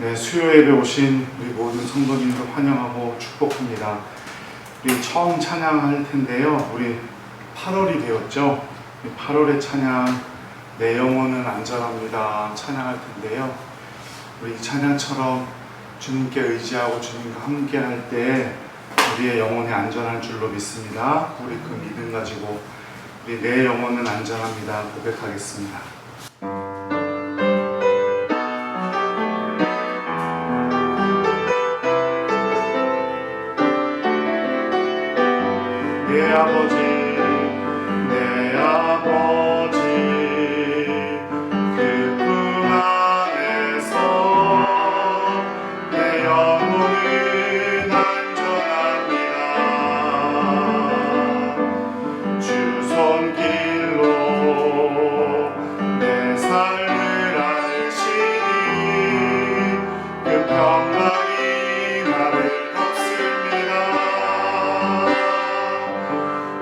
네, 수요 예배 오신 우리 모든 성도님들 환영하고 축복합니다. 우리 처음 찬양할 텐데요. 우리 8월이 되었죠. 8월의 찬양, 내 영혼은 안전합니다. 찬양할 텐데요. 우리 이 찬양처럼 주님께 의지하고 주님과 함께 할 때 우리의 영혼이 안전할 줄로 믿습니다. 우리 그 믿음 가지고 우리 내 영혼은 안전합니다 고백하겠습니다. 내 아버지, 내 아버지, 그 품 안에서 내 영혼은 안전합니다. 주 손길로 내 삶을 안으시니 그 평강이 나를 덮습니다.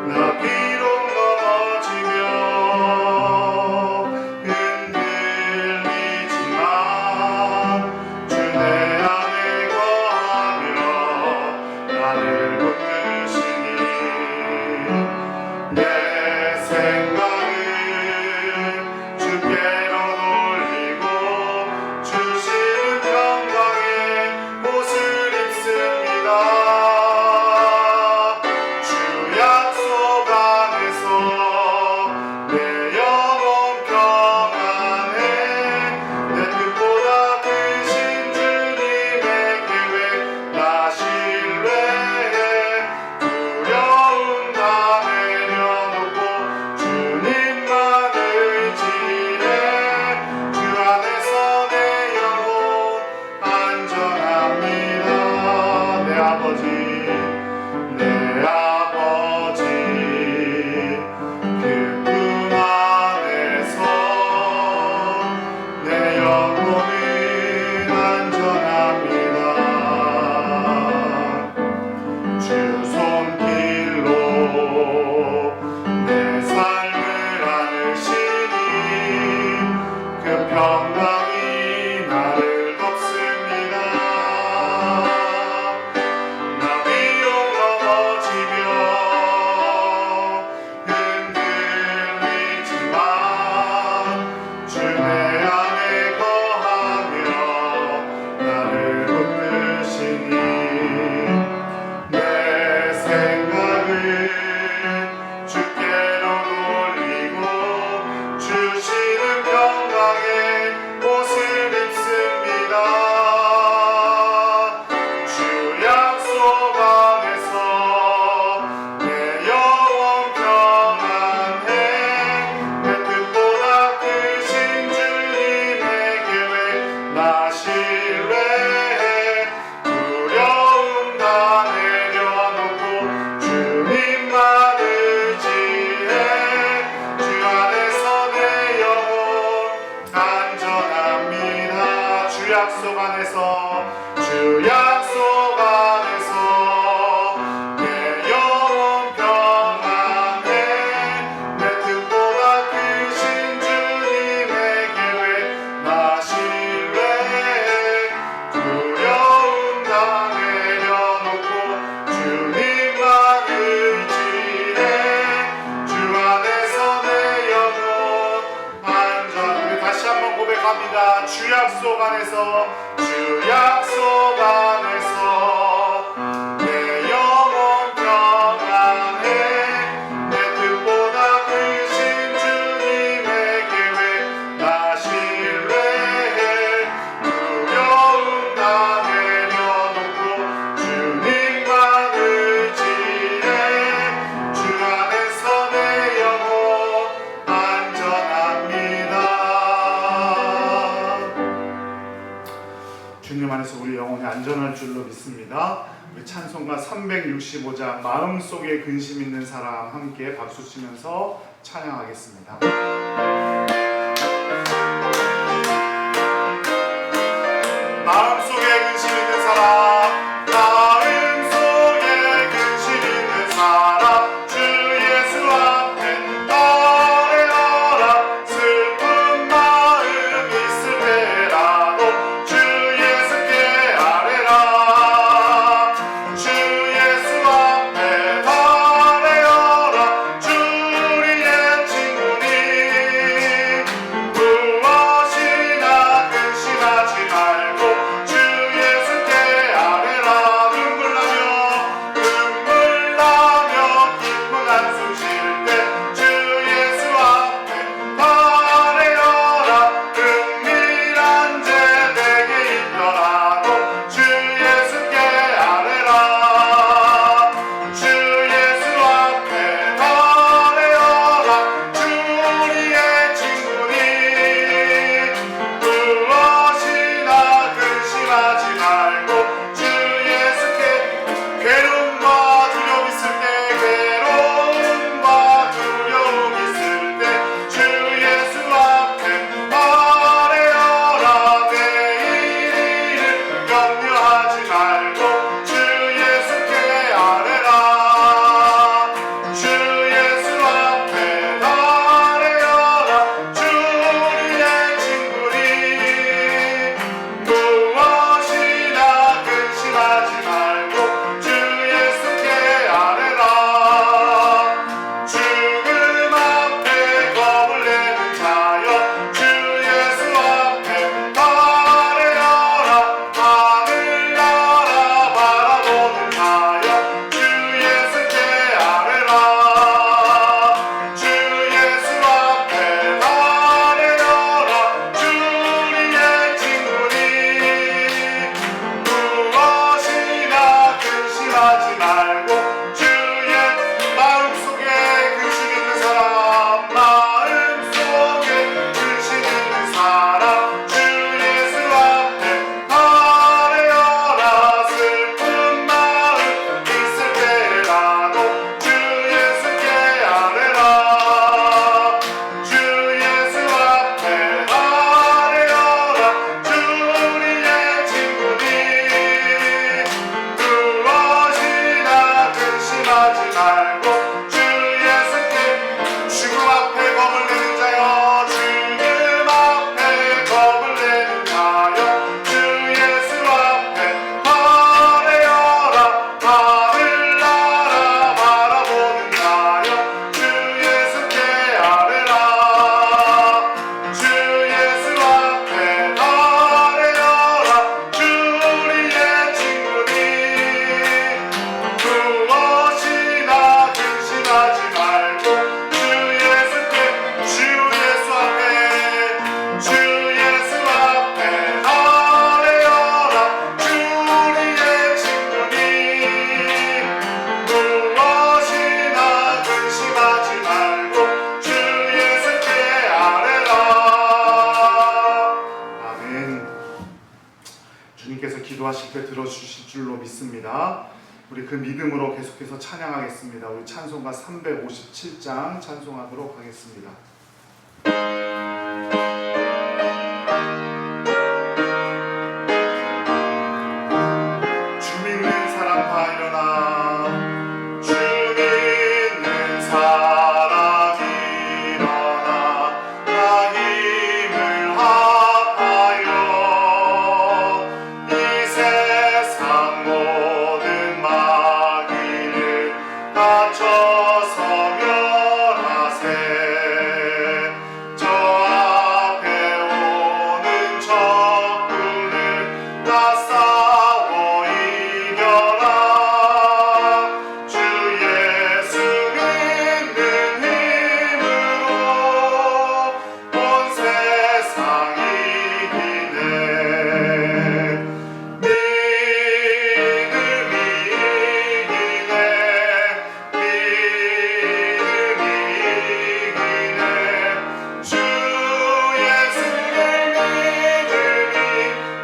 나 비록 넘어지며 흔들리지만 주 내 안에 거하며 나를 붙드시니 내 생각을 주께로 돌리고 주시는 평강의 옷을 입습니다. 주 약속 안에서 내 영혼 평안해. 내 뜻보다 크신 주님의 계획 나 신뢰해. 두려움 다 내려놓고 주님만 의지해. 주 안에서 내 영혼 안전합니다. 내 아버지, 내 아버지, 그 품 안에서 내 영혼은 안전합니다. 주 손길로 내 삶을 안으시니 그 평강이 나를 덮습니다. 나 비록 넘어지며 흔들리지만 주 내 안에 거하며 나를 붙드시니 내 생각을 주께로 돌리고 주시는 평강의 옷을 입습니다. 주 약속 안에서 내 영혼 평안해. 내 뜻보다 크신 주님의 계획 나 신뢰해. 두려움 다 내려놓고 주님만 의지해. 주 안에서 내 영혼 안전합니다. 주 약속 안에서, 주 약속 안에서 내 영혼 평안해. 내 뜻보다 크신 주님의 계획 나 신뢰해. 두려움 다 내려놓고 주님만 의지해. 주 안에서 내 영혼 안전. 우리 다시 한번 고백합니다. 주 약속 안에서, 주 약속 안에서 내 영혼 평안해. 내 뜻보다 크신 주님의 계획 나 신뢰해. 두려움 다 내려놓고 주님만 의지해. 주 안에서 내 영혼 안전합니다. 주님 안에서 우리 영혼이 안전할 줄로 믿습니다. 우리 찬송가 365장 마음속에 근심 있는 사람 함께 박수 치면서 찬양하겠습니다. 마음속에 근심 있는 사람, 마음속에 근심 있는 사람, 주 예수 앞에 아뢰어라. 슬픈 마음 있을 때라도 주 예수 말고 주 예수께 주님 앞에 겁을 내는 자여 주님 앞에 겁을 내는 자여 주 예수 앞에 아뢰어라 하늘나라 바라보는 자여 주 예수께 아뢰라 주 예수 앞에 아뢰어라 주 우리의 친구니 무엇이나 근심하지 말고 주 예수께 주 예수 앞에 주 예수 앞에 아뢰어라 주 우리의 친구니 무엇이나 근심하지 말고 주 예수께 아뢰라. 아멘. 주님께서 기도하실 때 들어주실 줄로 믿습니다. 우리 그 믿음으로 계속해서 찬양하겠습니다. 우리 찬송가 357장 찬송하도록 하겠습니다. 주 믿는 사람 다 일어나 주 믿는 사람 일어나 나 힘을 합하여 이 세상 모든 마귀를 다쳐서 멸하세 저 앞에 오는 적군을 다 싸워 이겨라 주 예수 믿는 힘으로 온 세상 이기네 믿음이 이기네 주 예수를 믿음이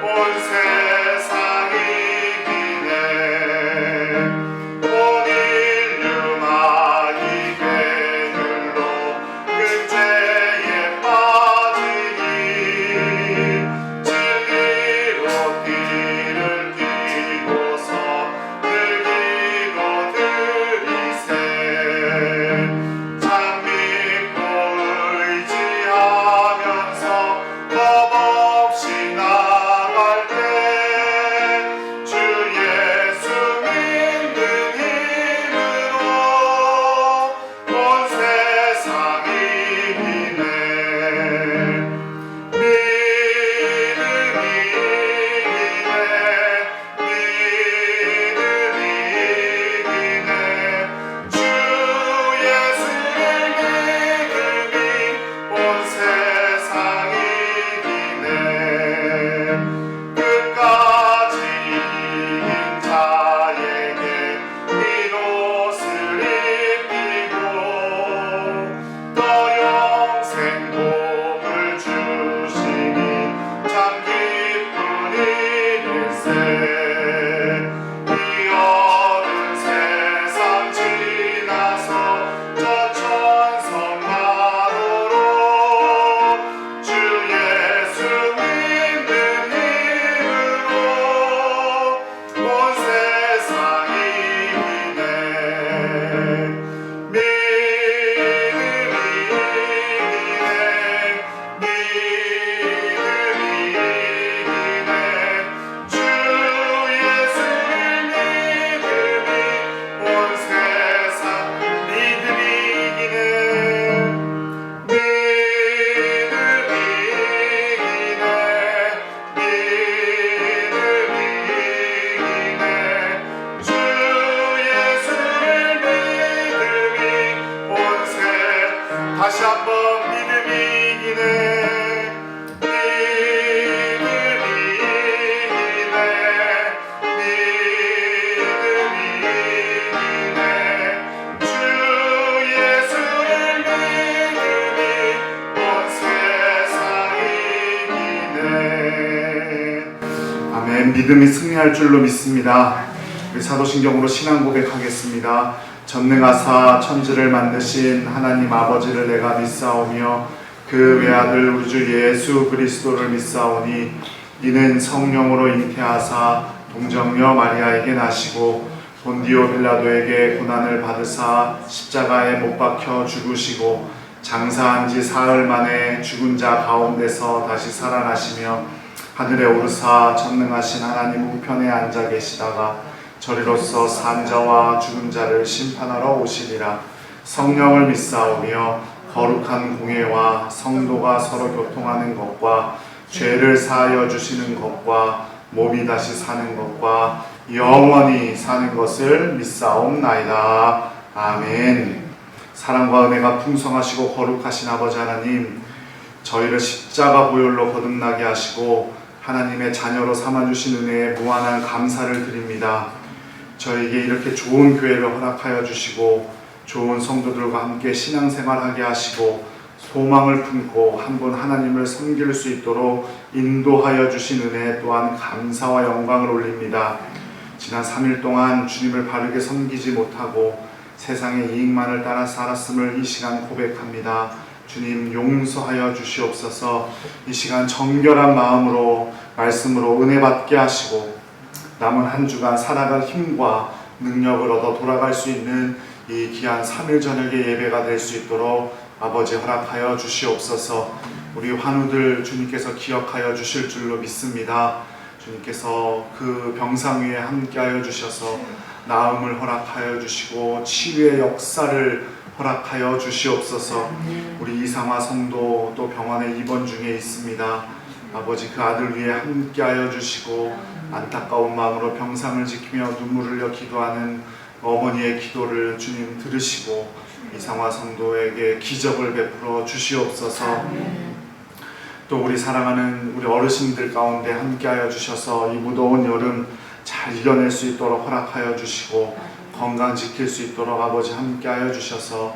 온 세상 이기네 온 인류 마귀 괴율로 근죄에 빠지니 진리로 길을 띠고서 늘 기도드리세 참 믿고 의지하면서 겁없이 나갈 때 주 예수 믿는 힘으로 온 세상 이기네 믿음이 이기네 주 예수를 믿음이 온 세상 이기네 끝까지 이긴 자에게 흰 옷을 입히고 또 영생 복을 주시니 참 기쁜 일일세 이 어두운 세상 지나서 저 천성만으로 주 예수 믿는 힘으로 온 세상 이기네 믿음이 이기네 주 예수를 믿음이 온 세상 믿음이 이기네 주 예수를 믿음이 온 세 다시 한번 믿음이 이기네 주 예수를 믿음이 온 세상 이기네. 아멘. 믿음이 승리할 줄로 믿습니다. 우리 사도신경으로 신앙 고백하겠습니다. 전능하사 천지를 만드신 하나님 아버지를 내가 믿사오며 그 외아들 우리 주 예수 그리스도를 믿사오니 이는 성령으로 잉태하사 동정녀 마리아에게 나시고 본디오 빌라도에게 고난을 받으사 십자가에 못 박혀 죽으시고 장사한 지 사흘 만에 죽은 자 가운데서 다시 살아나시며 하늘에 오르사 전능하신 하나님 우편에 앉아 계시다가 저리로서 산 자와 죽은 자를 심판하러 오시리라. 성령을 믿사오며 거룩한 공회와 성도가 서로 교통하는 것과 죄를 사하여 주시는 것과 몸이 다시 사는 것과 영원히 사는 것을 믿사옵나이다. 아멘. 사랑과 은혜가 풍성하시고 거룩하신 아버지 하나님, 저희를 십자가 보혈로 거듭나게 하시고 하나님의 자녀로 삼아주신 은혜에 무한한 감사를 드립니다. 저에게 이렇게 좋은 교회를 허락하여 주시고 좋은 성도들과 함께 신앙생활하게 하시고 소망을 품고 한 분 하나님을 섬길 수 있도록 인도하여 주신 은혜 또한 감사와 영광을 올립니다. 지난 3일 동안 주님을 바르게 섬기지 못하고 세상의 이익만을 따라 살았음을 이 시간 고백합니다. 주님 용서하여 주시옵소서. 이 시간 정결한 마음으로 말씀으로 은혜 받게 하시고 남은 한 주간 살아갈 힘과 능력을 얻어 돌아갈 수 있는 이 귀한 3일 저녁의 예배가 될 수 있도록 아버지 허락하여 주시옵소서. 우리 환우들 주님께서 기억하여 주실 줄로 믿습니다. 주님께서 그 병상 위에 함께하여 주셔서 나음을 허락하여 주시고 치유의 역사를 허락하여 주시옵소서. 우리 이상화 성도 또 병원에 입원 중에 있습니다. 아버지 그 아들 위에 함께하여 주시고 안타까운 마음으로 병상을 지키며 눈물을 흘려 기도하는 어머니의 기도를 주님 들으시고 이상화 성도에게 기적을 베풀어 주시옵소서. 또 우리 사랑하는 우리 어르신들 가운데 함께하여 주셔서 이 무더운 여름 잘 이겨낼 수 있도록 허락하여 주시고 건강 지킬 수 있도록 아버지 함께하여 주셔서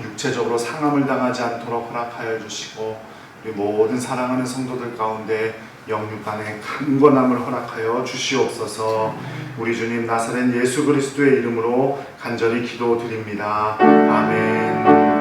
육체적으로 상함을 당하지 않도록 허락하여 주시고 우리 모든 사랑하는 성도들 가운데 영육간의 강건함을 허락하여 주시옵소서. 우리 주님 나사렛 예수 그리스도의 이름으로 간절히 기도드립니다. 아멘.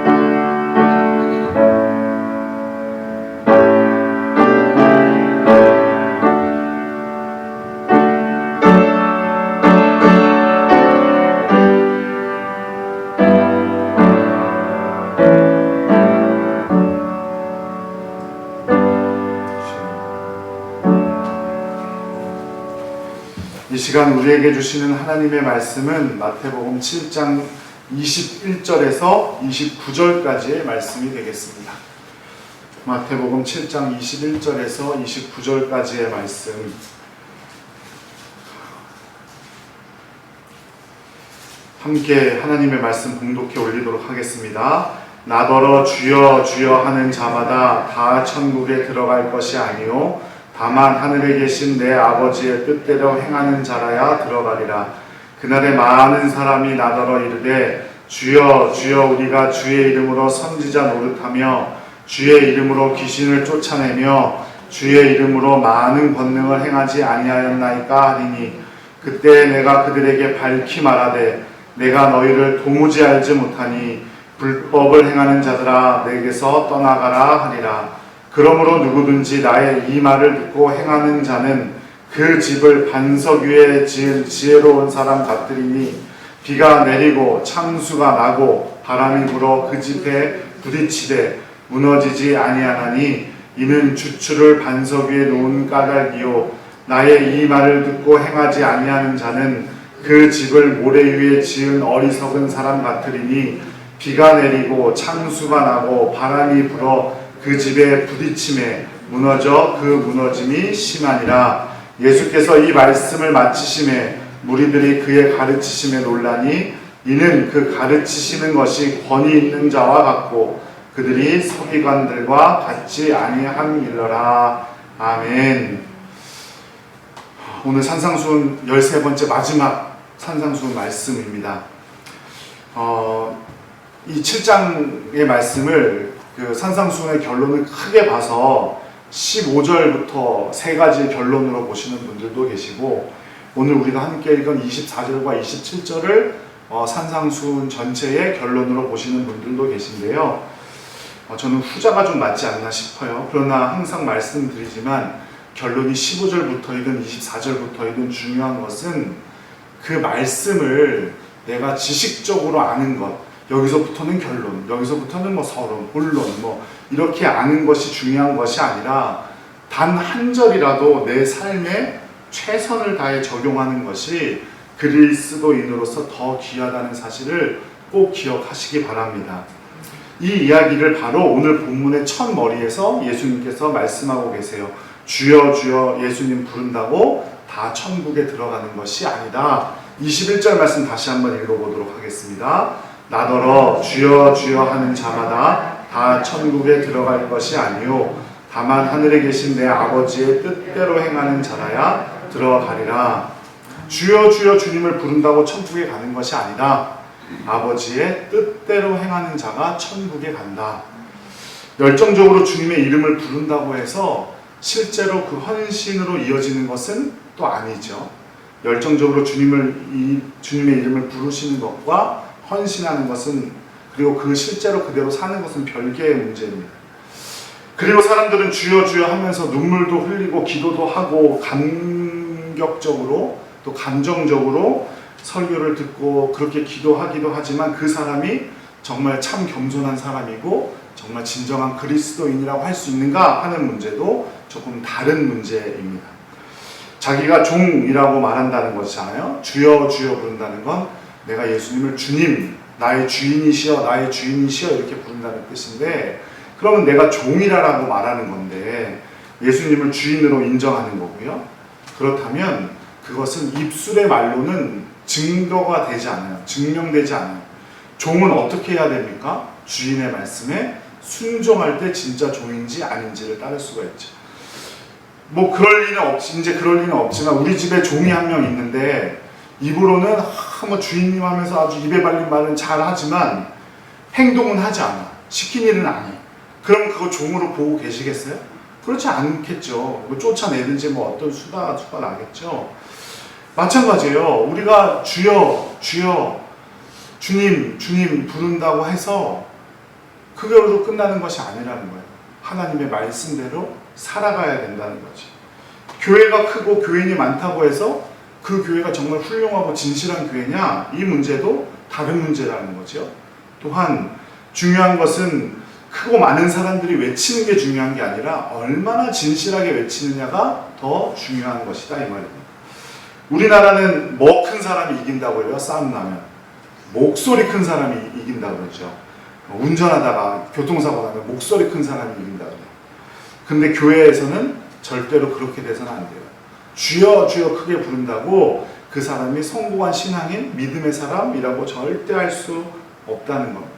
이 시간 우리에게 주시는 하나님의 말씀은 마태복음 7장 21절에서 29절까지의 말씀이 되겠습니다. 마태복음 7장 21절에서 29절까지의 말씀, 함께 하나님의 말씀 봉독해 올리도록 하겠습니다. 나더러 주여 주여 하는 자마다 다 천국에 들어갈 것이 아니요 다만 하늘에 계신 내 아버지의 뜻대로 행하는 자라야 들어가리라. 그날에 많은 사람이 나더러 이르되 주여 주여 우리가 주의 이름으로 선지자 노릇하며 주의 이름으로 귀신을 쫓아내며 주의 이름으로 많은 권능을 행하지 아니하였나이까 하리니 그때 내가 그들에게 밝히 말하되 내가 너희를 도무지 알지 못하니 불법을 행하는 자들아 내게서 떠나가라 하리라. 그러므로 누구든지 나의 이 말을 듣고 행하는 자는 그 집을 반석 위에 지은 지혜로운 사람 같으리니 비가 내리고 창수가 나고 바람이 불어 그 집에 부딪히되 무너지지 아니하나니 이는 주추를 반석 위에 놓은 까닭이요 나의 이 말을 듣고 행하지 아니하는 자는 그 집을 모래 위에 지은 어리석은 사람 같으리니 비가 내리고 창수가 나고 바람이 불어 그 집에 부딪힘에 무너져 그 무너짐이 심하니라. 예수께서 이 말씀을 마치심에 무리들이 그의 가르치심에 놀라니 이는 그 가르치시는 것이 권위 있는 자와 같고 그들이 서기관들과 같지 아니함이러라. 아멘. 오늘 산상수훈 13번째 마지막 산상수훈 말씀입니다. 이 7장의 말씀을 그 산상수훈의 결론을 크게 봐서 15절부터 세 가지 결론으로 보시는 분들도 계시고 오늘 우리가 함께 읽은 24절과 27절을 산상수훈 전체의 결론으로 보시는 분들도 계신데요. 저는 후자가 좀 맞지 않나 싶어요. 그러나 항상 말씀드리지만 결론이 15절부터이든 24절부터이든 중요한 것은 그 말씀을 내가 지식적으로 아는 것, 여기서부터는 결론, 여기서부터는 뭐 서론, 본론, 뭐 이렇게 아는 것이 중요한 것이 아니라 단 한 절이라도 내 삶에 최선을 다해 적용하는 것이 그리스도인으로서 더 귀하다는 사실을 꼭 기억하시기 바랍니다. 이 이야기를 바로 오늘 본문의 첫 머리에서 예수님께서 말씀하고 계세요. 주여 주여 예수님 부른다고 다 천국에 들어가는 것이 아니다. 21절 말씀 다시 한번 읽어보도록 하겠습니다. 나더러 주여 주여 하는 자마다 다 천국에 들어갈 것이 아니요 다만 하늘에 계신 내 아버지의 뜻대로 행하는 자라야 들어가리라. 주여 주여 주님을 부른다고 천국에 가는 것이 아니다. 아버지의 뜻대로 행하는 자가 천국에 간다. 열정적으로 주님의 이름을 부른다고 해서 실제로 그 헌신으로 이어지는 것은 또 아니죠. 열정적으로 주님의 이름을 부르시는 것과 헌신하는 것은, 그리고 그 실제로 그대로 사는 것은 별개의 문제입니다. 그리고 사람들은 주여 주여 하면서 눈물도 흘리고 기도도 하고 감격적으로 또 감정적으로 설교를 듣고 그렇게 기도하기도 하지만 그 사람이 정말 참 겸손한 사람이고 정말 진정한 그리스도인이라고 할 수 있는가 하는 문제도 조금 다른 문제입니다. 자기가 종이라고 말한다는 것이잖아요. 주여 주여 부른다는 건 내가 예수님을 주님, 나의 주인이시여 나의 주인이시여 이렇게 부른다는 뜻인데, 그러면 내가 종이라고 말하는 건데 예수님을 주인으로 인정하는 거고요. 그렇다면 그것은 입술의 말로는 증거가 되지 않아요. 증명되지 않아요. 종은 어떻게 해야 됩니까? 주인의 말씀에 순종할 때 진짜 종인지 아닌지를 따를 수가 있죠. 뭐 그럴 리는 없지만 우리 집에 종이 한 명 있는데 입으로는 뭐 주인님 하면서 아주 입에 발린 말은 잘 하지만 행동은 하지 않아. 시킨 일은 안 해. 그럼 그거 종으로 보고 계시겠어요? 그렇지 않겠죠. 뭐 쫓아내든지 뭐 어떤 수가 나겠죠. 마찬가지예요. 우리가 주여 주여 주님 주님 부른다고 해서 그걸로 끝나는 것이 아니라는 거예요. 하나님의 말씀대로 살아가야 된다는 거지. 교회가 크고 교인이 많다고 해서 그 교회가 정말 훌륭하고 진실한 교회냐? 이 문제도 다른 문제라는 거죠. 또한 중요한 것은 크고 많은 사람들이 외치는 게 중요한 게 아니라 얼마나 진실하게 외치느냐가 더 중요한 것이다 이 말입니다. 우리나라는 뭐 큰 사람이 이긴다고 해요? 싸움 나면. 목소리 큰 사람이 이긴다고 그러죠. 운전하다가 교통사고 나면 목소리 큰 사람이 이긴다고 해요. 근데 교회에서는 절대로 그렇게 돼서는 안 돼요. 주여 주여 크게 부른다고 그 사람이 성공한 신앙인 믿음의 사람이라고 절대 할 수 없다는 겁니다.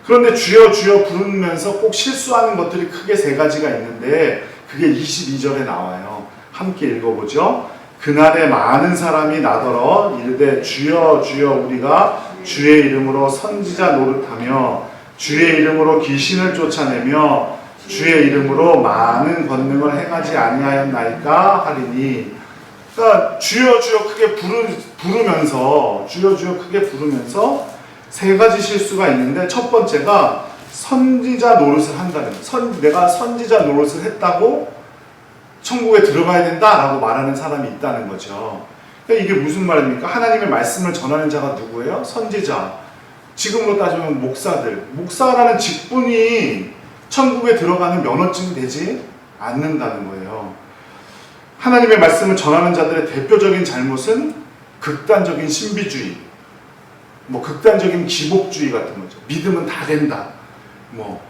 그런데 주여 주여 부르면서 꼭 실수하는 것들이 크게 세 가지가 있는데 그게 22절에 나와요. 함께 읽어보죠. 그날에 많은 사람이 나더러 이르되 주여 주여 우리가 주의 이름으로 선지자 노릇하며 주의 이름으로 귀신을 쫓아내며 주의 이름으로 많은 권능을 행하지 아니하였나이까 하리니. 그러니까 주여 주여 크게 부르면서 주여 주여 크게 부르면서 세 가지 실수가 있는데, 첫 번째가 선지자 노릇을 한다는 거예요. 내가 선지자 노릇을 했다고 천국에 들어가야 된다라고 말하는 사람이 있다는 거죠. 그러니까 이게 무슨 말입니까? 하나님의 말씀을 전하는 자가 누구예요? 선지자. 지금으로 따지면 목사들. 목사라는 직분이 천국에 들어가는 면허증이 되지 않는다는 거예요. 하나님의 말씀을 전하는 자들의 대표적인 잘못은 극단적인 신비주의, 뭐 극단적인 기복주의 같은 거죠. 믿으면 다 된다. 뭐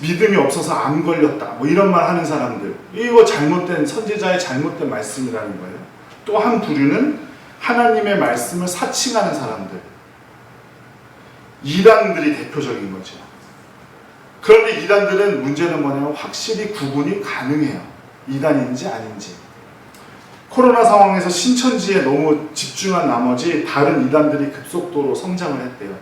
믿음이 없어서 암 걸렸다. 뭐 이런 말 하는 사람들. 이거 잘못된 선지자의 잘못된 말씀이라는 거예요. 또 한 부류는 하나님의 말씀을 사칭하는 사람들. 이단들이 대표적인 거죠. 그런데 이단들은 문제는 뭐냐면 확실히 구분이 가능해요. 이단인지 아닌지. 코로나 상황에서 신천지에 너무 집중한 나머지 다른 이단들이 급속도로 성장을 했대요.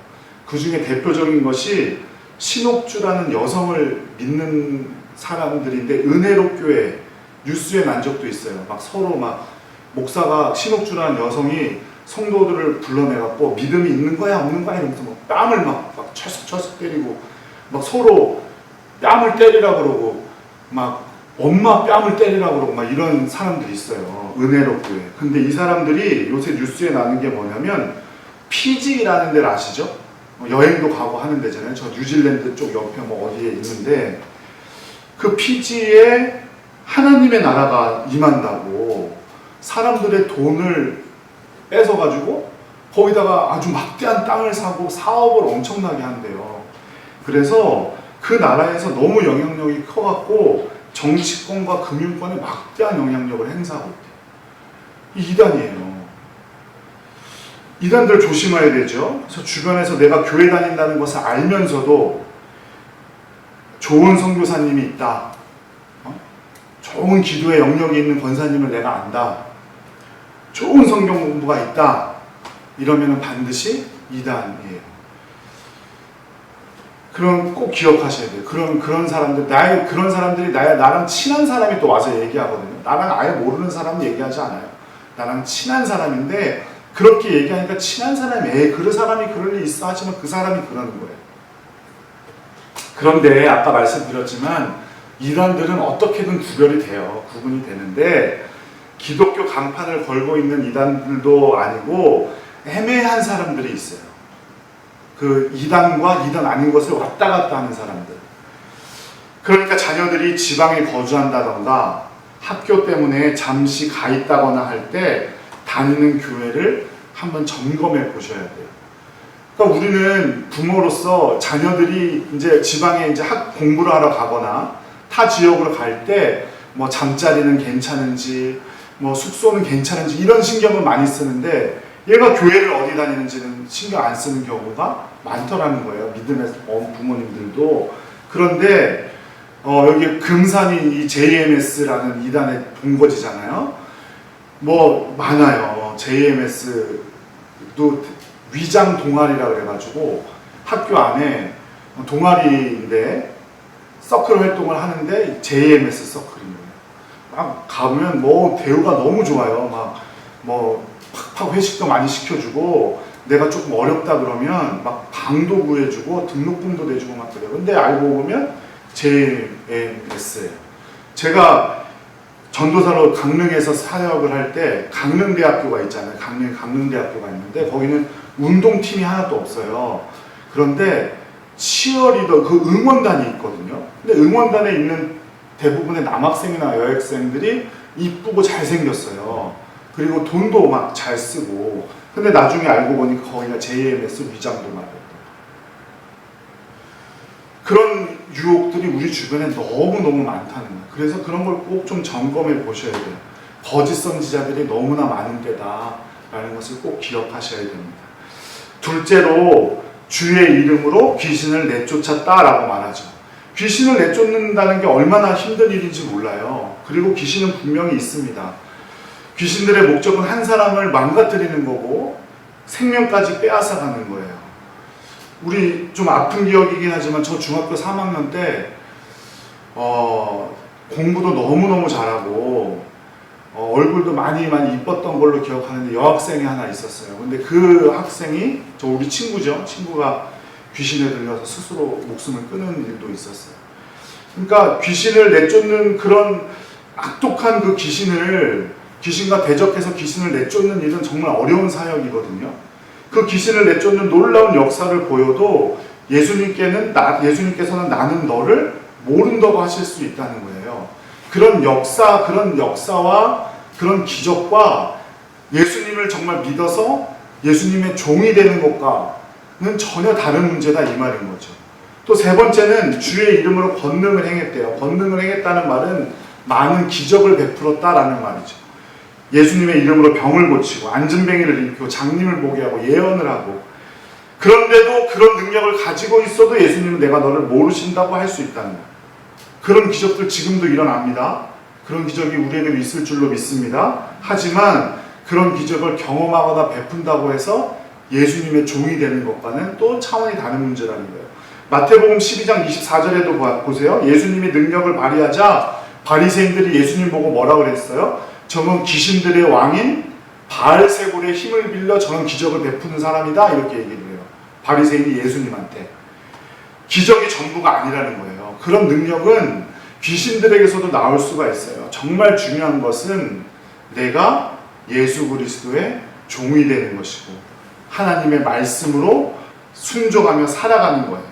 그 중에 대표적인 것이 신옥주라는 여성을 믿는 사람들인데, 은혜로 교회 뉴스에 난 적도 있어요. 막 서로 막 목사가 신옥주라는 여성이 성도들을 불러내갖고 믿음이 있는 거야 없는 거야 이러면서 막 뺨을 막 철썩철썩 때리고 막 서로 뺨을 때리라 그러고 막 엄마 뺨을 때리라고 그러고 막 이런 사람들이 있어요. 은혜로 교회. 근데 이 사람들이 요새 뉴스에 나는 게 뭐냐면 피지라는 데를 아시죠? 여행도 가고 하는 데잖아요. 저 뉴질랜드 쪽 옆에 뭐 어디에 있는데 그 피지에 하나님의 나라가 임한다고 사람들의 돈을 뺏어가지고 거기다가 아주 막대한 땅을 사고 사업을 엄청나게 한대요. 그래서 그 나라에서 너무 영향력이 커갖고 정치권과 금융권에 막대한 영향력을 행사하고 있대요. 이 이단이에요. 이단들 조심해야 되죠. 그래서 주변에서 내가 교회 다닌다는 것을 알면서도 좋은 선교사님이 있다. 좋은 기도에 영역이 있는 권사님을 내가 안다. 좋은 성경 공부가 있다. 이러면 반드시 이단이에요. 그럼 꼭 기억하셔야 돼요. 그런 사람들, 그런 사람들이 나랑 친한 사람이 또 와서 얘기하거든요. 나랑 아예 모르는 사람은 얘기하지 않아요. 나랑 친한 사람인데 그렇게 얘기하니까 친한 사람이 그 사람이 그럴 일 있어 하지만 그 사람이 그러는 거예요. 그런데 아까 말씀드렸지만 이단들은 어떻게든 구별이 돼요. 구분이 되는데 기독교 간판을 걸고 있는 이단들도 아니고 애매한 사람들이 있어요. 그 이단과 이단 아닌 것을 왔다 갔다 하는 사람들. 그러니까 자녀들이 지방에 거주한다던가 학교 때문에 잠시 가 있다거나 할 때 다니는 교회를 한번 점검해 보셔야 돼요. 그러니까 우리는 부모로서 자녀들이 이제 지방에 이제 공부를 하러 가거나 타 지역으로 갈 때 뭐 잠자리는 괜찮은지 뭐 숙소는 괜찮은지 이런 신경을 많이 쓰는데 얘가 교회를 어디 다니는지는 신경 안 쓰는 경우가 많더라는 거예요. 믿음의 부모님들도. 그런데 여기 금산이 이 JMS라는 이단의 본거지잖아요. 뭐 많아요. JMS도 위장 동아리라 그래가지고 학교 안에 동아리인데 서클 활동을 하는데 JMS 서클이에요. 막 가면 뭐 대우가 너무 좋아요. 막 뭐 팍팍 회식도 많이 시켜주고 내가 조금 어렵다 그러면 막 방도 구해주고 등록금도 내주고 막 그래요. 근데 알고 보면 JMS예요. 제가 전도사로 강릉에서 사역을 할 때 강릉대학교가 있잖아요. 강릉대학교가 있는데 거기는 운동팀이 하나도 없어요. 그런데 치어리더 그 응원단이 있거든요. 근데 응원단에 있는 대부분의 남학생이나 여학생들이 이쁘고 잘생겼어요. 그리고 돈도 막 잘 쓰고. 근데 나중에 알고 보니까 거기가 JMS 위장 동아리였던 그런 유혹들이 우리 주변에 너무너무 많다는 거예요. 그래서 그런 걸 꼭 좀 점검해 보셔야 돼요. 거짓 선지자들이 너무나 많은 데다라는 것을 꼭 기억하셔야 됩니다. 둘째로 주의 이름으로 귀신을 내쫓았다라고 말하죠. 귀신을 내쫓는다는 게 얼마나 힘든 일인지 몰라요. 그리고 귀신은 분명히 있습니다. 귀신들의 목적은 한 사람을 망가뜨리는 거고 생명까지 빼앗아가는 거예요. 우리 좀 아픈 기억이긴 하지만 저 중학교 3학년 때 공부도 너무너무 잘하고 얼굴도 많이 이뻤던 걸로 기억하는데 여학생이 하나 있었어요. 근데 그 학생이 우리 친구죠. 친구가 귀신에 들려서 스스로 목숨을 끊은 일도 있었어요. 그러니까 귀신을 내쫓는 그런 악독한 그 귀신과 대적해서 귀신을 내쫓는 일은 정말 어려운 사역이거든요. 그 귀신을 내쫓는 놀라운 역사를 보여도 예수님께서는 나는 너를 모른다고 하실 수 있다는 거예요. 그런 역사와 그런 기적과 예수님을 정말 믿어서 예수님의 종이 되는 것과는 전혀 다른 문제다 이 말인 거죠. 또 세 번째는 주의 이름으로 권능을 행했대요. 권능을 행했다는 말은 많은 기적을 베풀었다라는 말이죠. 예수님의 이름으로 병을 고치고 안진뱅이를 일으키고 장님을 보게 하고 예언을 하고 그런데도 그런 능력을 가지고 있어도 예수님은 내가 너를 모르신다고 할 수 있다는 거예요. 그런 기적들 지금도 일어납니다. 그런 기적이 우리에게도 있을 줄로 믿습니다. 하지만 그런 기적을 경험하거나 베푼다고 해서 예수님의 종이 되는 것과는 또 차원이 다른 문제라는 거예요. 마태복음 12장 24절에도 보세요. 예수님이 능력을 발휘하자 바리새인들이 예수님 보고 뭐라 그랬어요? 저는 귀신들의 왕인 바알세불의 힘을 빌려 저는 기적을 베푸는 사람이다 이렇게 얘기를 해요. 바리새인이 예수님한테. 기적이 전부가 아니라는 거예요. 그런 능력은 귀신들에게서도 나올 수가 있어요. 정말 중요한 것은 내가 예수 그리스도의 종이 되는 것이고 하나님의 말씀으로 순종하며 살아가는 거예요.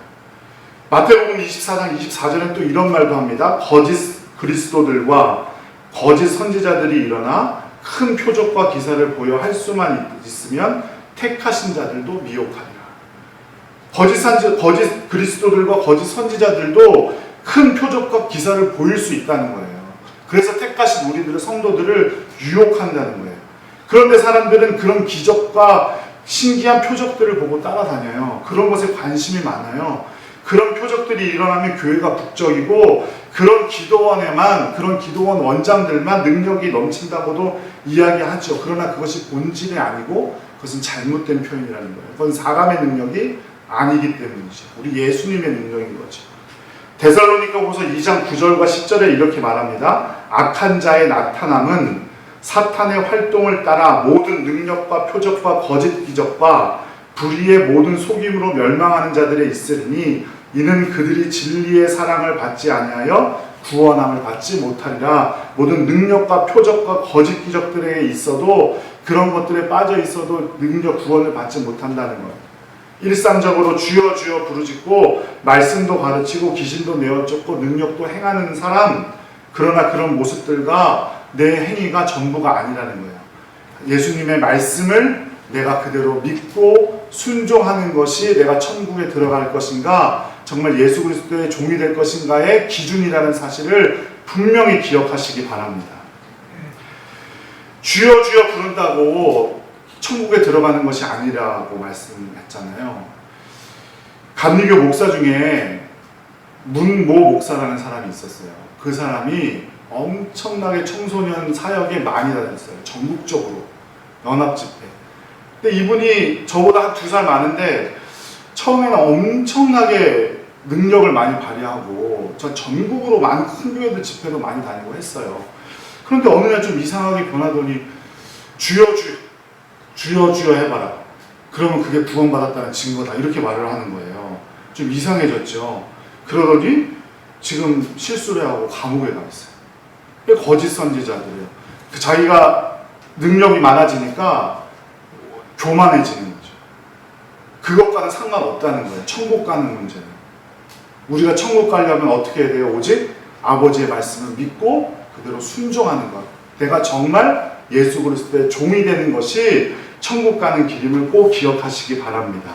마태복음 24장 24절은 또 이런 말도 합니다. 거짓 그리스도들과 거짓 선지자들이 일어나 큰 표적과 기사를 보여 할 수만 있으면 택하신 자들도 미혹하리라. 거짓 그리스도들과 거짓 선지자들도 큰 표적과 기사를 보일 수 있다는 거예요. 그래서 택하신 우리들의 성도들을 유혹한다는 거예요. 그런데 사람들은 그런 기적과 신기한 표적들을 보고 따라다녀요. 그런 것에 관심이 많아요. 그런 표적들이 일어나면 교회가 북적이고 그런 기도원 원장들만 능력이 넘친다고도 이야기하죠. 그러나 그것이 본질이 아니고 그것은 잘못된 표현이라는 거예요. 그건 사람의 능력이 아니기 때문이죠. 우리 예수님의 능력인 거죠. 데살로니가후서 2장 9절과 10절에 이렇게 말합니다. 악한 자의 나타남은 사탄의 활동을 따라 모든 능력과 표적과 거짓 기적과 불의의 모든 속임으로 멸망하는 자들에 있으리니 이는 그들이 진리의 사랑을 받지 아니하여 구원함을 받지 못하리라. 모든 능력과 표적과 거짓 기적들에 있어도 그런 것들에 빠져 있어도 능력 구원을 받지 못한다는 거예요. 일상적으로 주여 주여 부르짖고 말씀도 가르치고 귀신도 내어쫓고 능력도 행하는 사람, 그러나 그런 모습들과 내 행위가 전부가 아니라는 거예요. 예수님의 말씀을 내가 그대로 믿고 순종하는 것이 내가 천국에 들어갈 것인가, 정말 예수 그리스도의 종이 될 것인가의 기준이라는 사실을 분명히 기억하시기 바랍니다. 주여 주여 부른다고 천국에 들어가는 것이 아니라고 말씀했잖아요. 감리교 목사 중에 문모 목사라는 사람이 있었어요. 그 사람이 엄청나게 청소년 사역에 많이 다녔어요. 전국적으로 연합 집회. 근데 이분이 저보다 한 2살 많은데 처음에는 엄청나게 능력을 많이 발휘하고 전 전국으로 많은 큰 교회들 집회도 많이 다니고 했어요. 그런데 어느 날 좀 이상하게 변하더니 주여 주여 해봐라. 그러면 그게 구원받았다는 증거다. 이렇게 말을 하는 거예요. 좀 이상해졌죠. 그러더니 지금 실수를 하고 감옥에 가 있어요. 거짓 선지자들이에요. 자기가 능력이 많아지니까 교만해지는 거죠. 그것과는 상관없다는 거예요. 천국 가는 문제는. 우리가 천국 가려면 어떻게 해야 돼요? 오직 아버지의 말씀을 믿고 그대로 순종하는 것. 내가 정말 예수 그리스도의 종이 되는 것이 천국 가는 길임을 꼭 기억하시기 바랍니다.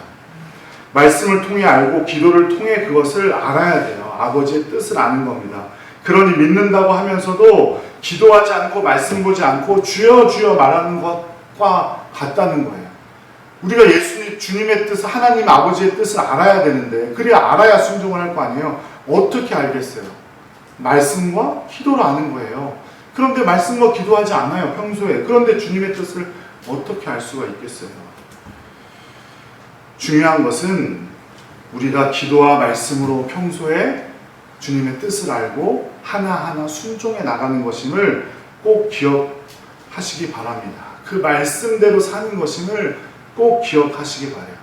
말씀을 통해 알고 기도를 통해 그것을 알아야 돼요. 아버지의 뜻을 아는 겁니다. 그러니 믿는다고 하면서도 기도하지 않고 말씀 보지 않고 주여 주여 말하는 것과 같다는 거예요. 우리가 주님의 뜻을, 하나님 아버지의 뜻을 알아야 되는데, 그래야 알아야 순종을 할 거 아니에요. 어떻게 알겠어요? 말씀과 기도로 아는 거예요. 그런데 말씀과 기도하지 않아요, 평소에. 그런데 주님의 뜻을 어떻게 알 수가 있겠어요? 중요한 것은 우리가 기도와 말씀으로 평소에 주님의 뜻을 알고 하나하나 순종해 나가는 것임을 꼭 기억하시기 바랍니다. 그 말씀대로 사는 것임을 꼭 기억하시기 바라요.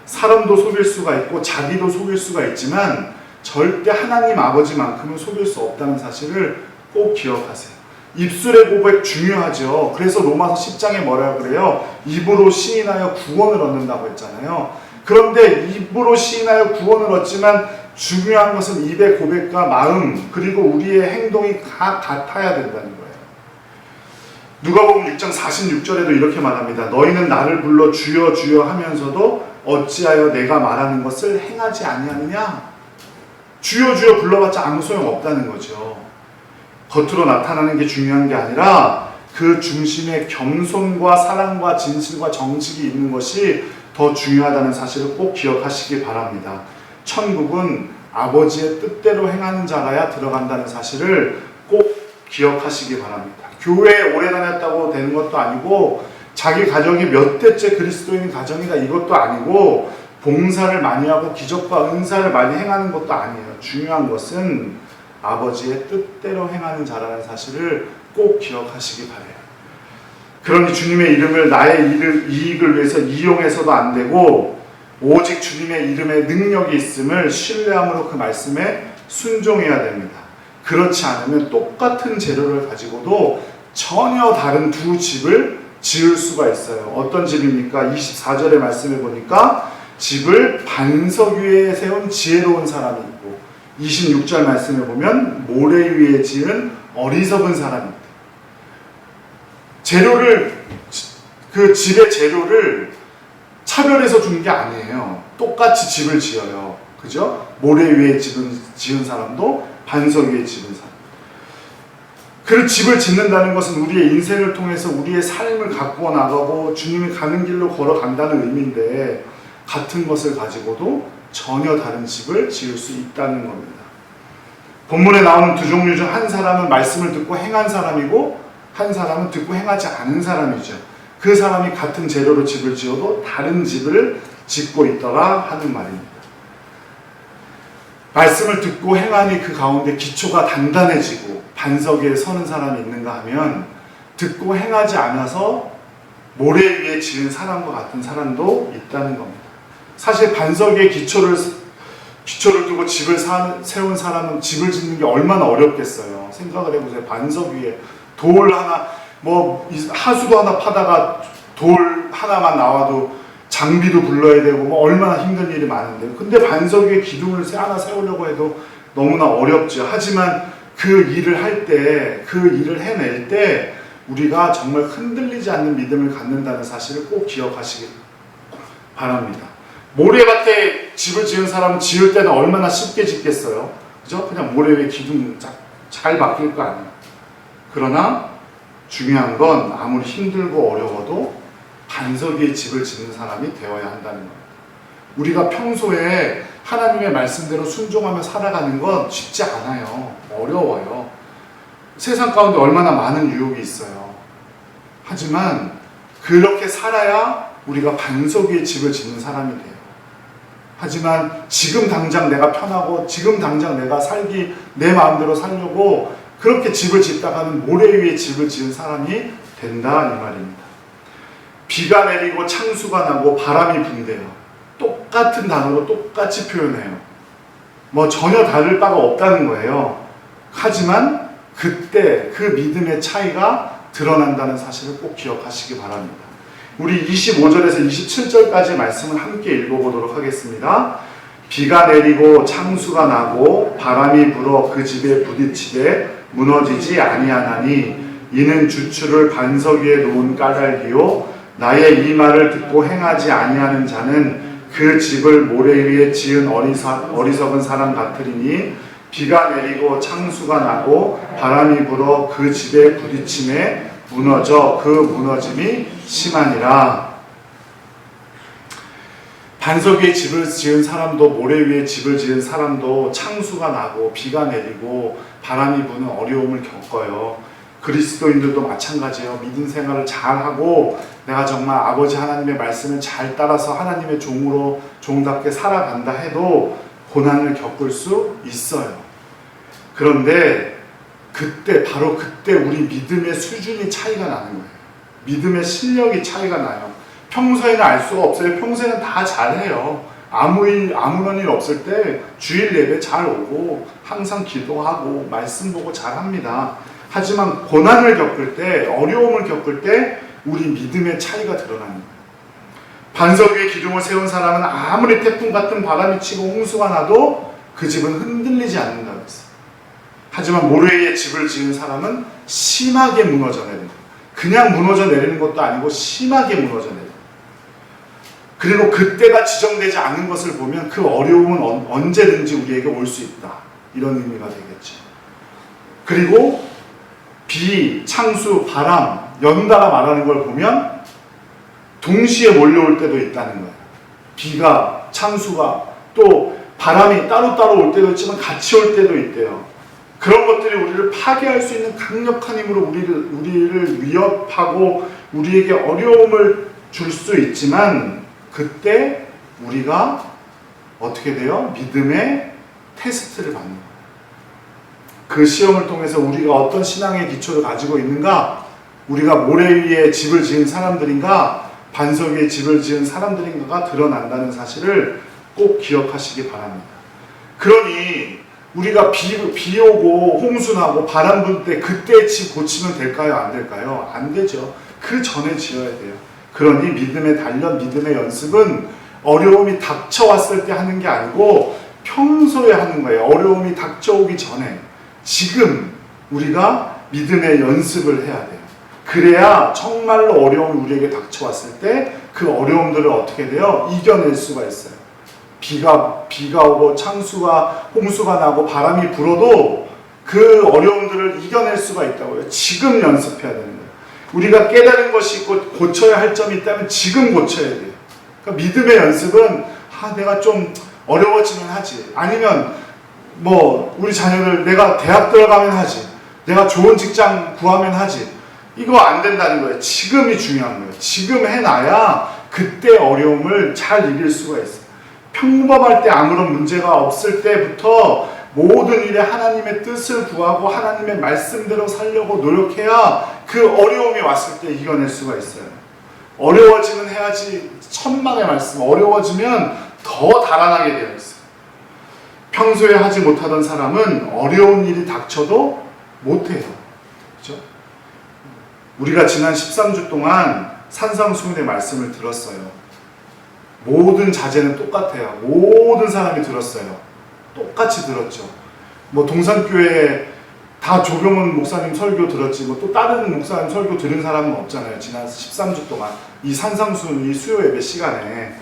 사람도 속일 수가 있고 자기도 속일 수가 있지만 절대 하나님 아버지만큼은 속일 수 없다는 사실을 꼭 기억하세요. 입술의 고백 중요하죠. 그래서 로마서 10장에 뭐라고 그래요? 입으로 시인하여 구원을 얻는다고 했잖아요. 그런데 입으로 시인하여 구원을 얻지만 중요한 것은 입의 고백과 마음 그리고 우리의 행동이 다 같아야 된다는 거예요. 누가복음 6장 46절에도 이렇게 말합니다. 너희는 나를 불러 주여 주여 하면서도 어찌하여 내가 말하는 것을 행하지 아니하느냐? 주여 주여 불러봤자 아무 소용없다는 거죠. 겉으로 나타나는 게 중요한 게 아니라 그 중심에 겸손과 사랑과 진실과 정직이 있는 것이 더 중요하다는 사실을 꼭 기억하시기 바랍니다. 천국은 아버지의 뜻대로 행하는 자라야 들어간다는 사실을 꼭 기억하시기 바랍니다. 교회에 오래 다녔다고 되는 것도 아니고 자기 가정이 몇 대째 그리스도인 가정이다 이것도 아니고 봉사를 많이 하고 기적과 은사를 많이 행하는 것도 아니에요. 중요한 것은 아버지의 뜻대로 행하는 자라는 사실을 꼭 기억하시기 바라요. 그러니 주님의 이름을 나의 이익을 위해서 이용해서도 안 되고 오직 주님의 이름에 능력이 있음을 신뢰함으로 그 말씀에 순종해야 됩니다. 그렇지 않으면 똑같은 재료를 가지고도 전혀 다른 두 집을 지을 수가 있어요. 어떤 집입니까? 24절의 말씀을 보니까 집을 반석 위에 세운 지혜로운 사람이 있고 26절 말씀을 보면 모래 위에 지은 어리석은 사람입니다. 그 집의 재료를 차별해서 주는 게 아니에요. 똑같이 집을 지어요. 그죠? 모래 위에 지은 사람도 반석 위에 지은 사람. 그 집을 짓는다는 것은 우리의 인생을 통해서 우리의 삶을 가꾸어 나가고 주님이 가는 길로 걸어간다는 의미인데 같은 것을 가지고도 전혀 다른 집을 지을 수 있다는 겁니다. 본문에 나오는 두 종류 중 한 사람은 말씀을 듣고 행한 사람이고 한 사람은 듣고 행하지 않은 사람이죠. 그 사람이 같은 재료로 집을 지어도 다른 집을 짓고 있더라 하는 말입니다. 말씀을 듣고 행하니 그 가운데 기초가 단단해지고 반석 위에 서는 사람이 있는가 하면 듣고 행하지 않아서 모래 위에 지은 사람과 같은 사람도 있다는 겁니다. 사실 반석 위에 기초를 두고 집을 세운 사람은 집을 짓는 게 얼마나 어렵겠어요. 생각을 해보세요. 반석 위에 돌 하나, 하수도 하나 파다가 돌 하나만 나와도 장비도 불러야 되고 얼마나 힘든 일이 많은데, 근데 반석 위에 기둥을 하나 세우려고 해도 너무나 어렵죠. 하지만 그 일을 할 때, 그 일을 해낼 때 우리가 정말 흔들리지 않는 믿음을 갖는다는 사실을 꼭 기억하시기 바랍니다. 모래밭에 집을 지은 사람은 지을 때는 얼마나 쉽게 짓겠어요. 그죠? 그냥 모래 위에 기둥 잘 박힐 거 아니에요. 그러나 중요한 건 아무리 힘들고 어려워도 반석 위에 집을 짓는 사람이 되어야 한다는 겁니다. 우리가 평소에 하나님의 말씀대로 순종하며 살아가는 건 쉽지 않아요. 어려워요. 세상 가운데 얼마나 많은 유혹이 있어요. 하지만 그렇게 살아야 우리가 반석 위에 집을 짓는 사람이 돼요. 하지만 지금 당장 내가 편하고 지금 당장 내가 내 마음대로 살려고 그렇게 집을 짓다가는 모래 위에 집을 지은 사람이 된다 이 말입니다. 비가 내리고 창수가 나고 바람이 분대요. 똑같은 단어로 똑같이 표현해요. 전혀 다를 바가 없다는 거예요. 하지만 그때 그 믿음의 차이가 드러난다는 사실을 꼭 기억하시기 바랍니다. 우리 25절에서 27절까지의 말씀을 함께 읽어보도록 하겠습니다. 비가 내리고 창수가 나고 바람이 불어 그 집에 부딪히되 무너지지 아니하나니 이는 주추를 반석 위에 놓은 까닭이요 나의 이 말을 듣고 행하지 아니하는 자는 그 집을 모래 위에 지은 어리석은 사람 같으리니 비가 내리고 창수가 나고 바람이 불어 그 집에 부딪힘에 무너져 그 무너짐이 심하니라. 반석 위에 집을 지은 사람도 모래 위에 집을 지은 사람도 창수가 나고 비가 내리고 바람이 부는 어려움을 겪어요. 그리스도인들도 마찬가지예요. 믿음 생활을 잘하고 내가 정말 아버지 하나님의 말씀을 잘 따라서 하나님의 종답게 살아간다 해도 고난을 겪을 수 있어요. 그런데 바로 그때 우리 믿음의 수준이 차이가 나는 거예요. 믿음의 실력이 차이가 나요. 평소에는 알 수가 없어요. 평소에는 다 잘해요. 아무런 일 없을 때 주일 예배 잘 오고 항상 기도하고 말씀 보고 잘합니다. 하지만 고난을 겪을 때, 어려움을 겪을 때 우리 믿음의 차이가 드러나는 거예요. 반석 위에 기둥을 세운 사람은 아무리 태풍 같은 바람이 치고 홍수가 나도 그 집은 흔들리지 않는다고 했어요. 하지만 모래 위에 집을 지은 사람은 심하게 무너져 내리는 거예요. 그냥 무너져 내리는 것도 아니고 심하게 무너져 내리는 거예요. 그리고 그때가 지정되지 않은 것을 보면 그 어려움은 언제든지 우리에게 올 수 있다. 이런 의미가 되겠죠. 그리고 비, 창수, 바람, 연달아 말하는 걸 보면 동시에 몰려올 때도 있다는 거예요. 비가, 창수가, 또 바람이 따로따로 올 때도 있지만 같이 올 때도 있대요. 그런 것들이 우리를 파괴할 수 있는 강력한 힘으로 우리를 위협하고 우리에게 어려움을 줄 수 있지만 그때 우리가 어떻게 돼요? 믿음의 테스트를 받는 거예요. 그 시험을 통해서 우리가 어떤 신앙의 기초를 가지고 있는가, 우리가 모래 위에 집을 지은 사람들인가, 반석 위에 집을 지은 사람들인가가 드러난다는 사실을 꼭 기억하시기 바랍니다. 그러니 우리가 비 오고 홍수 나고 바람 불 때 그때 집 고치면 될까요? 안 될까요? 안 되죠. 그 전에 지어야 돼요. 그러니 믿음의 단련, 믿음의 연습은 어려움이 닥쳐왔을 때 하는 게 아니고 평소에 하는 거예요. 어려움이 닥쳐오기 전에 지금 우리가 믿음의 연습을 해야 돼요. 그래야 정말로 어려움이 우리에게 닥쳐왔을 때 그 어려움들을 어떻게 돼요? 이겨낼 수가 있어요. 비가 오고 창수가 홍수가 나고 바람이 불어도 그 어려움들을 이겨낼 수가 있다고요. 지금 연습해야 되는 거예요. 우리가 깨달은 것이 있고 고쳐야 할 점이 있다면 지금 고쳐야 돼요. 그러니까 믿음의 연습은 내가 좀 어려워지면 하지. 아니면 우리 자녀를 내가 대학 들어가면 하지. 내가 좋은 직장 구하면 하지. 이거 안 된다는 거예요. 지금이 중요한 거예요. 지금 해놔야 그때 어려움을 잘 이길 수가 있어요. 평범할 때 아무런 문제가 없을 때부터 모든 일에 하나님의 뜻을 구하고 하나님의 말씀대로 살려고 노력해야 그 어려움이 왔을 때 이겨낼 수가 있어요. 어려워지면 해야지. 천만의 말씀. 어려워지면 더 달아나게 되어 있어요. 평소에 하지 못하던 사람은 어려운 일이 닥쳐도 못해요. 그렇죠? 우리가 지난 13주 동안 산상수훈의 말씀을 들었어요. 모든 자제는 똑같아요. 모든 사람이 들었어요. 똑같이 들었죠. 동산교회에 다 조경원 목사님 설교 들었지 또 다른 목사님 설교 들은 사람은 없잖아요. 지난 13주 동안 이 산상수훈 이 수요 예배 시간에.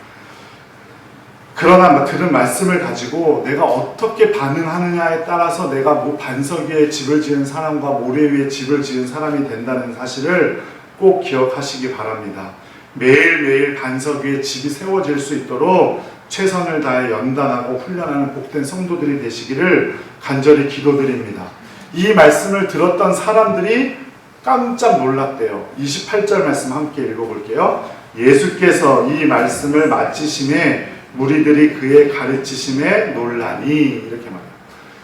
그러나 들은 말씀을 가지고 내가 어떻게 반응하느냐에 따라서 내가 반석 위에 집을 지은 사람과 모래 위에 집을 지은 사람이 된다는 사실을 꼭 기억하시기 바랍니다. 매일매일 반석 위에 집이 세워질 수 있도록 최선을 다해 연단하고 훈련하는 복된 성도들이 되시기를 간절히 기도드립니다. 이 말씀을 들었던 사람들이 깜짝 놀랐대요. 28절 말씀 함께 읽어볼게요. 예수께서 이 말씀을 마치심에 무리들이 그의 가르치심에 놀라니, 이렇게 말해요.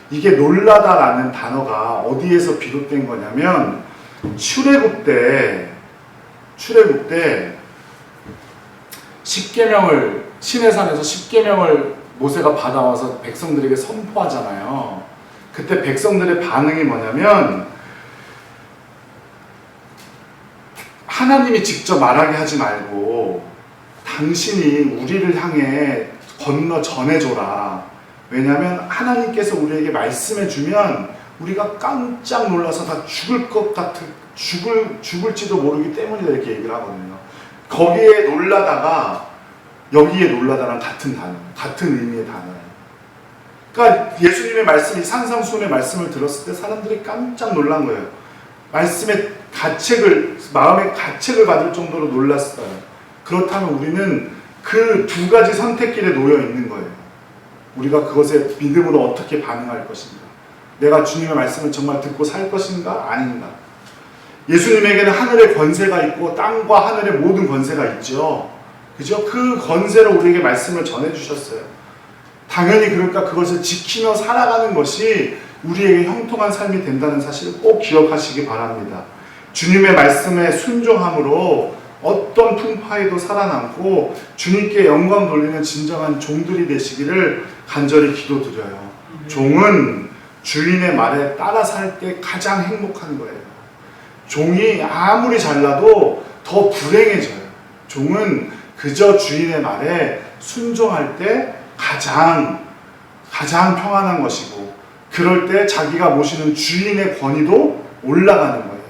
이게 놀라다라는 단어가 어디에서 비롯된 거냐면 출애굽 때 십계명을 시내산에서 십계명을 모세가 받아와서 백성들에게 선포하잖아요. 그때 백성들의 반응이 뭐냐면 하나님이 직접 말하게 하지 말고 당신이 우리를 향해 건너 전해줘라. 왜냐하면 하나님께서 우리에게 말씀해주면 우리가 깜짝 놀라서 다 죽을 것 같은 죽을지도 모르기 때문이다, 이렇게 얘기를 하거든요. 거기에 놀라다가 여기에 놀라다랑 같은 단어, 같은 의미의 단어예요. 그러니까 예수님의 말씀이 산상수훈의 말씀을 들었을 때 사람들이 깜짝 놀란 거예요. 말씀의 마음의 가책을 받을 정도로 놀랐어요. 그렇다면 우리는 그 두 가지 선택길에 놓여 있는 거예요. 우리가 그것에 믿음으로 어떻게 반응할 것인가? 내가 주님의 말씀을 정말 듣고 살 것인가? 아닌가? 예수님에게는 하늘의 권세가 있고 땅과 하늘의 모든 권세가 있죠. 그죠? 그 권세로 우리에게 말씀을 전해주셨어요. 당연히 그러니까 그것을 지키며 살아가는 것이 우리에게 형통한 삶이 된다는 사실을 꼭 기억하시기 바랍니다. 주님의 말씀에 순종함으로 어떤 풍파에도 살아남고 주님께 영광 돌리는 진정한 종들이 되시기를 간절히 기도드려요. 종은 주인의 말에 따라 살 때 가장 행복한 거예요. 종이 아무리 잘나도 더 불행해져요. 종은 그저 주인의 말에 순종할 때 가장 평안한 것이고, 그럴 때 자기가 모시는 주인의 권위도 올라가는 거예요.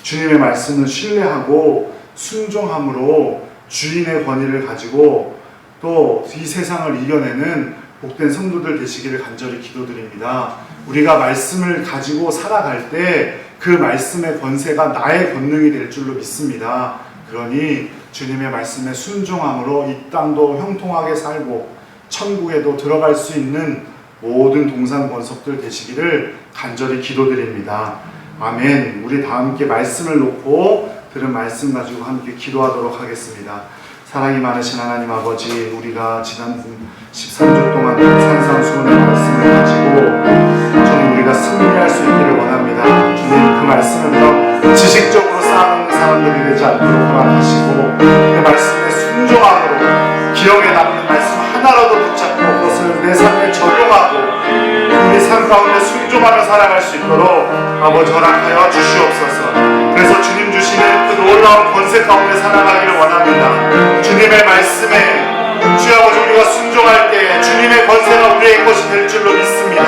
주님의 말씀을 신뢰하고 순종함으로 주인의 권위를 가지고 또 이 세상을 이겨내는 복된 성도들 되시기를 간절히 기도드립니다. 우리가 말씀을 가지고 살아갈 때 그 말씀의 권세가 나의 권능이 될 줄로 믿습니다. 그러니 주님의 말씀에 순종함으로 이 땅도 형통하게 살고 천국에도 들어갈 수 있는 모든 동산권석들 되시기를 간절히 기도드립니다. 아멘. 우리 다 함께 말씀을 놓고 들은 말씀 가지고 함께 기도하도록 하겠습니다. 사랑이 많으신 하나님 아버지, 우리가 지난 13주 동안 산상수훈의 말씀을 가지고 주님 우리가 승리할 수 있기를 원합니다. 주님 그 말씀을 들어 지식적으로 쌓아놓는 사람들이 되지 않도록 허락하시고 그 말씀에 순종함으로 기억에 남는 말씀 하나라도 붙잡고 그것을 내 삶에 적용하고 우리의 순종하며 살아갈 수 있도록 아버지 허락하여 주시옵소서. 그래서 주님 주시는 그 놀라운 권세 가운데 살아가기를 원합니다. 주님의 말씀에 주여 아버지 우리가 순종할 때 주님의 권세가 우리의 것이 될 줄로 믿습니다.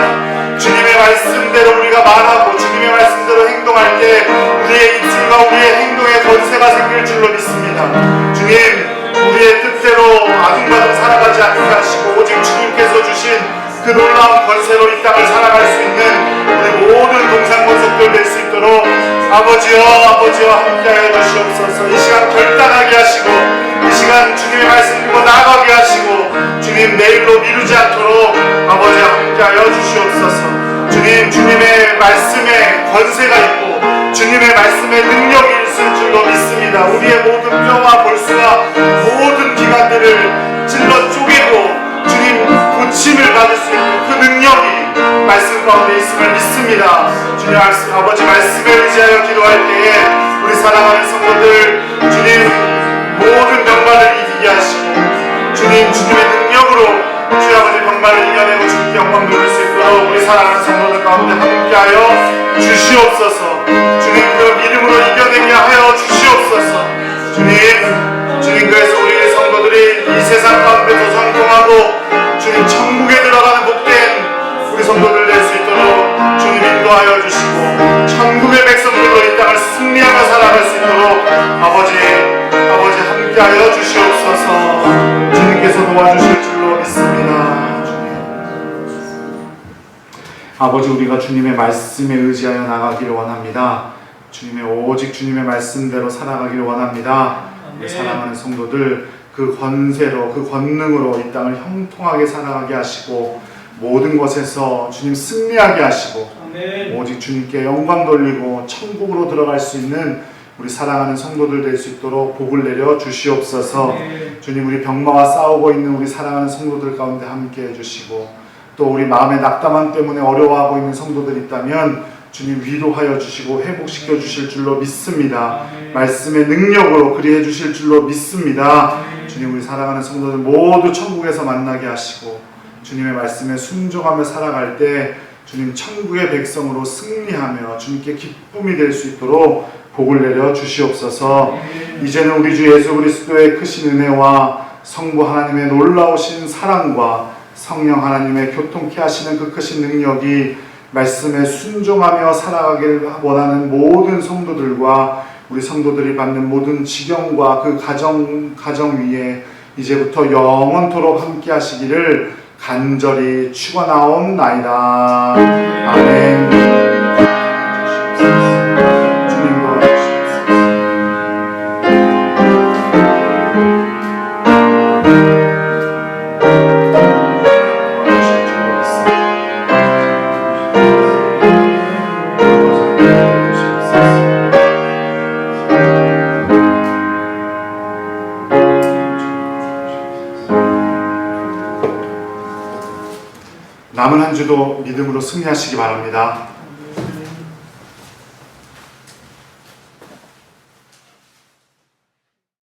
주님의 말씀대로 우리가 말하고 주님의 말씀대로 행동할 때 우리의 입술과 우리의 행동에 권세가 생길 줄로 믿습니다. 주님, 우리의 뜻대로 아둥바둥 살아가지 않게 하시고 오직 주님께서 주신 그 놀라운 권세로 이 땅을 살아갈 수 있는 우리 모든 동상건속들 될 수 있도록 아버지여 함께하여 주시옵소서. 이 시간 결단하게 하시고 이 시간 주님의 말씀 듣고 나아가게 하시고 주님 내일로 미루지 않도록 아버지 함께하여 주시옵소서. 주님, 주님의 말씀에 권세가 있고 주님의 말씀에 능력이 있을 줄로 믿습니다. 우리의 모든 뼈와 볼수와 모든 기관들을 찔러 쪼개고 주님 고침을 받을 수 있는 그 능력이 말씀 가운데 있음을 믿습니다. 주님 아버지 말씀에 의지하여 기도할 때에 우리 사랑하는 성도들 주님 모든 병마를 이기게 하시고 주님의 능력으로 주여 아버지 병마를 이겨내고 주님께 영광 돌릴 수 있도록 우리 사랑하는 성도들 가운데 함께하여 주시옵소서. 주님 그 믿음으로 이겨내게 하여 주시옵소서. 주님 그래서 우리 성도들이 이 세상 가운데서 성공하고 주님 천국에 들어가는 복된 우리 성도들 될 수 있도록 주님 인도하여 주시고 천국의 백성들로 이 땅을 승리하며 살아갈 수 있도록 아버지 함께하여 주시옵소서. 주님께서 도와주실 줄로 믿습니다. 아버지 우리가 주님의 말씀에 의지하여 나가기를 원합니다. 오직 주님의 말씀대로 살아가기를 원합니다. 우리 사랑하는 성도들 그 권세로 그 권능으로 이 땅을 형통하게 살아가게 하시고 모든 것에서 주님 승리하게 하시고 오직 주님께 영광 돌리고 천국으로 들어갈 수 있는 우리 사랑하는 성도들 될 수 있도록 복을 내려 주시옵소서. 주님 우리 병마와 싸우고 있는 우리 사랑하는 성도들 가운데 함께 해주시고 또 우리 마음의 낙담함 때문에 어려워하고 있는 성도들 있다면 주님 위로하여 주시고 회복시켜 주실 줄로 믿습니다. 말씀의 능력으로 그리해 주실 줄로 믿습니다. 주님 우리 사랑하는 성도들 모두 천국에서 만나게 하시고 주님의 말씀에 순종하며 살아갈 때 주님 천국의 백성으로 승리하며 주님께 기쁨이 될 수 있도록 복을 내려 주시옵소서. 이제는 우리 주 예수 그리스도의 크신 은혜와 성부 하나님의 놀라우신 사랑과 성령 하나님의 교통케 하시는 그 크신 능력이 말씀에 순종하며 살아가길 원하는 모든 성도들과 우리 성도들이 받는 모든 지경과 그 가정 위에 이제부터 영원토록 함께 하시기를 간절히 축원하옵나이다. 아멘. 남은 한 주도 믿음으로 승리하시기 바랍니다.